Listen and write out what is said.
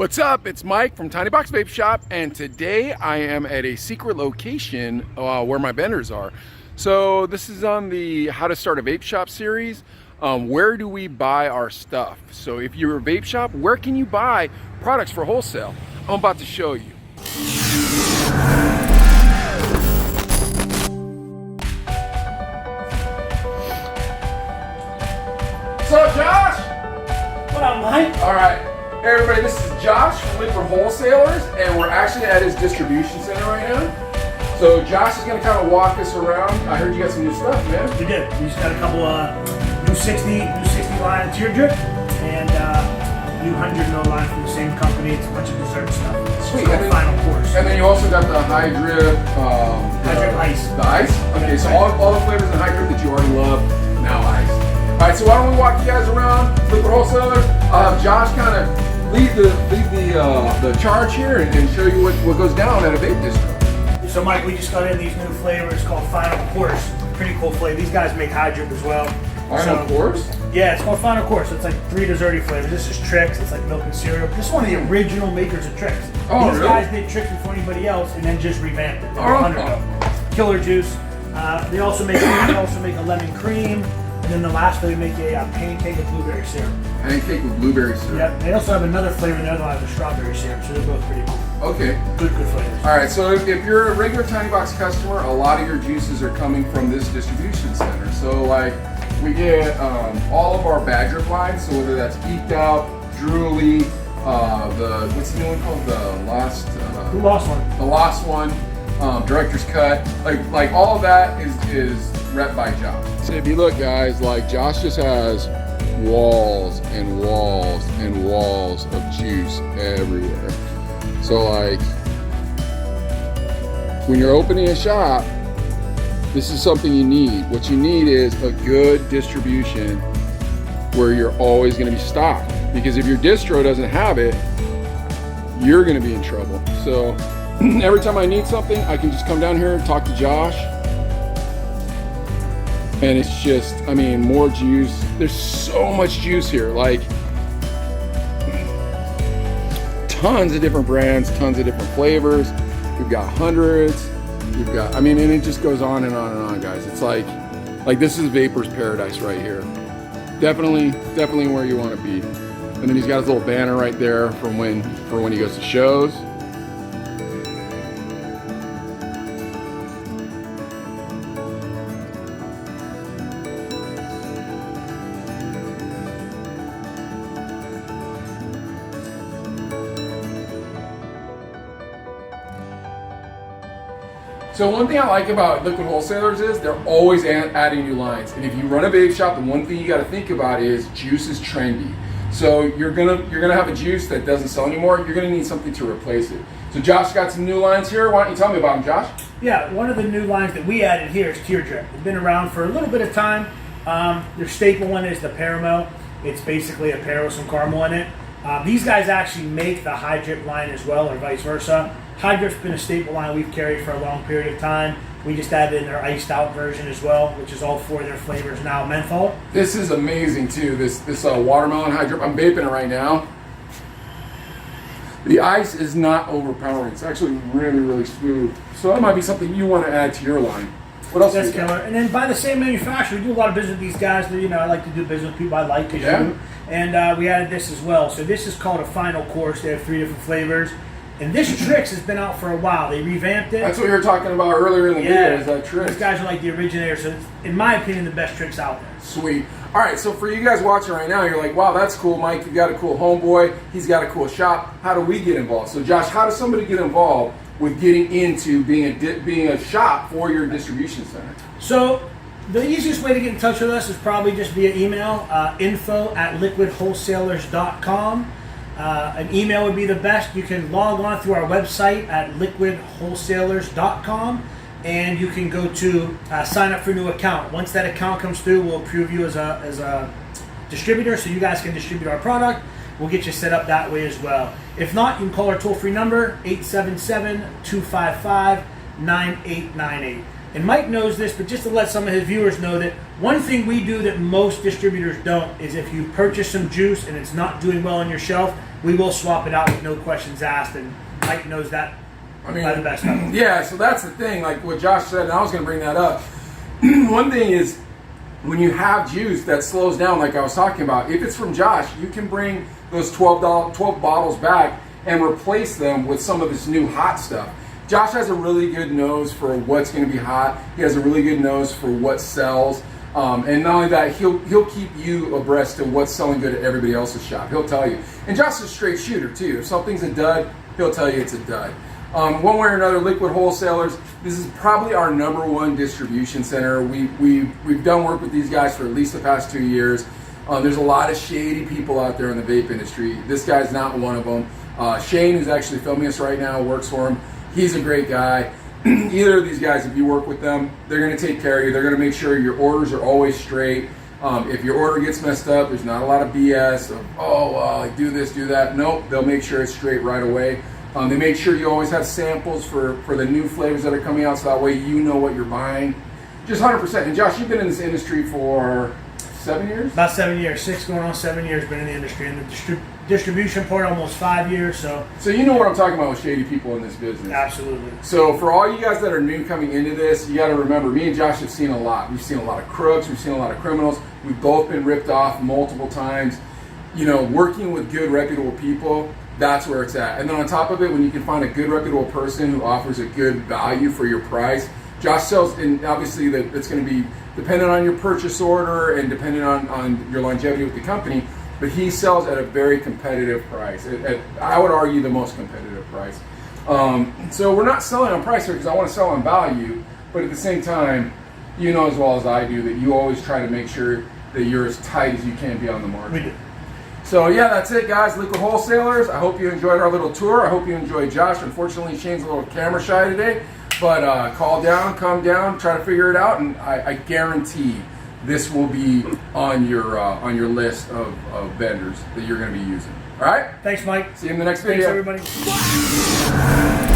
What's up? It's Mike from Tiny Box Vape Shop, and today I am at a secret location where my vendors are. So this is on the How to Start a Vape Shop series. Where do we buy our stuff? So if you're a vape shop, where can you buy products for wholesale? I'm about to show you. What's up, Josh? What up, Mike? All right. Hey everybody, this is Josh from Liquid Wholesalers, and we're actually at his distribution center right now. So Josh is going to kind of walk us around. I heard you got some new stuff, man. We did. We just got a couple new 60 line tear drip and new 100 ml line from the same company. It's a bunch of dessert stuff. Sweet. And then, final course. And then you also got the high drip. High drip ice. The ice? Okay, so all the flavors in high drip that you already love, now ice. All right, so why don't we walk you guys around, Liquid Wholesalers. Josh kind of lead the charge here and show you what goes down at a vape distro. So Mike, we just got in these new flavors called Final Course. Pretty cool flavor. These guys make high drip as well. Final Course? Yeah, it's called Final Course. It's like 3 desserty flavors. This is Tricks. It's like milk and cereal. This is one of the original makers of Tricks. Oh, These really? guys did Tricks before anybody else and then just revamped it. Oh. Killer juice. They also make a lemon cream. And then the last flavor, we make a pancake with blueberry syrup. Pancake with blueberry syrup. Yep. They also have another flavor in the other one with strawberry syrup, so they're both pretty cool. Okay. Good flavors. All right, so if you're a regular Tiny Box customer, a lot of your juices are coming from this distribution center. So like, we get all of our bad drip lines, so whether that's Eked Out, Drooly, what's the new one called? The Lost one. The Lost one, Director's Cut, like all of that is rep by Josh. So if you look, guys, like Josh just has walls and walls and walls of juice everywhere. So like, when you're opening a shop, this is something you need. What you need is a good distribution where you're always gonna be stocked. Because if your distro doesn't have it, you're gonna be in trouble. So every time I need something, I can just come down here and talk to Josh. And it's just, I mean, more juice. There's so much juice here. Like, tons of different brands, tons of different flavors. We've got hundreds. We've got, I mean, and it just goes on and on and on, guys. It's like this is Vapor's paradise right here. Definitely where you want to be. And then he's got his little banner right there for when he goes to shows. So one thing I like about Liquid Wholesalers is they're always adding new lines. And if you run a vape shop, the one thing you got to think about is juice is trendy. So you're gonna have a juice that doesn't sell anymore. You're gonna need something to replace it. So Josh got some new lines here. Why don't you tell me about them, Josh? Yeah, one of the new lines that we added here is Tear Drip. It's been around for a little bit of time. Their staple one is the Caramel. It's basically a pear with some caramel in it. These guys actually make the high drip line as well, or vice versa. High drip's been a staple line we've carried for a long period of time. We just added in their iced out version as well, which is all 4 of their flavors now menthol. This is amazing too. This watermelon high drip. I'm vaping it right now. The ice is not overpowering. It's actually really smooth. So that might be something you want to add to your line. What else? That's killer. And then by the same manufacturer, we do a lot of business with these guys. I like to do business with people I like to do. And we added this as well. So this is called a Final Course. They have 3 different flavors. And this Tricks has been out for a while. They revamped it. That's what you were talking about earlier in the video, is that Tricks. These guys are like the originators, so it's, in my opinion, the best Tricks out there. Sweet. All right, so for you guys watching right now, you're like, wow, that's cool, Mike. You've got a cool homeboy. He's got a cool shop. How do we get involved? So Josh, how does somebody get involved with getting into being a shop for your distribution center? So the easiest way to get in touch with us is probably just via email, info@liquidwholesalers.com. An email would be the best. You can log on through our website at liquidwholesalers.com, and you can go to sign up for a new account. Once that account comes through, we'll approve you as a distributor, so you guys can distribute our product. We'll get you set up that way as well. If not, you can call our toll-free number, 877-255-9898. And Mike knows this, but just to let some of his viewers know that one thing we do that most distributors don't is if you purchase some juice and it's not doing well on your shelf, we will swap it out with no questions asked, and Mike knows that by the best of it. Yeah, so that's the thing, like what Josh said, and I was going to bring that up. One thing is, when you have juice that slows down, like I was talking about, if it's from Josh, you can bring those 12 bottles back and replace them with some of this new hot stuff. Josh has a really good nose for what's going to be hot. He has a really good nose for what sells. And not only that, he'll keep you abreast of what's selling good at everybody else's shop. He'll tell you. And Josh is a straight shooter too. If something's a dud, he'll tell you it's a dud. One way or another, Liquid Wholesalers, this is probably our #1 distribution center. We've done work with these guys for at least the past 2 years. There's a lot of shady people out there in the vape industry. This guy's not one of them. Shane, who's actually filming us right now, works for him. He's a great guy. Either of these guys, if you work with them, they're going to take care of you. They're going to make sure your orders are always straight. If your order gets messed up, there's not a lot of BS of, do this, do that. Nope, they'll make sure it's straight right away. They make sure you always have samples for the new flavors that are coming out, so that way you know what you're buying. Just 100%. And Josh, you've been in this industry for 7 years? About 7 years. 6 going on 7 years been in the industry. And the distribution part, almost 5 years. So you know what I'm talking about with shady people in this business. Absolutely. So for all you guys that are new coming into this, you got to remember, me and Josh have seen a lot. We've seen a lot of crooks. We've seen a lot of criminals. We've both been ripped off multiple times. You know, working with good, reputable people, that's where it's at. And then on top of it, when you can find a good, reputable person who offers a good value for your price, Josh sells, and obviously that it's going to be dependent on your purchase order and dependent on your longevity with the company, but he sells at a very competitive price. I would argue the most competitive price. So we're not selling on price here because I want to sell on value, but at the same time, you know as well as I do that you always try to make sure that you're as tight as you can be on the market. We do. So yeah, that's it, guys. Liquid Wholesalers. I hope you enjoyed our little tour. I hope you enjoyed Josh. Unfortunately, Shane's a little camera shy today, but call down, come down, try to figure it out, and I guarantee this will be on your list of vendors that you're going to be using. All right? Thanks, Mike. See you in the next video. Thanks, everybody.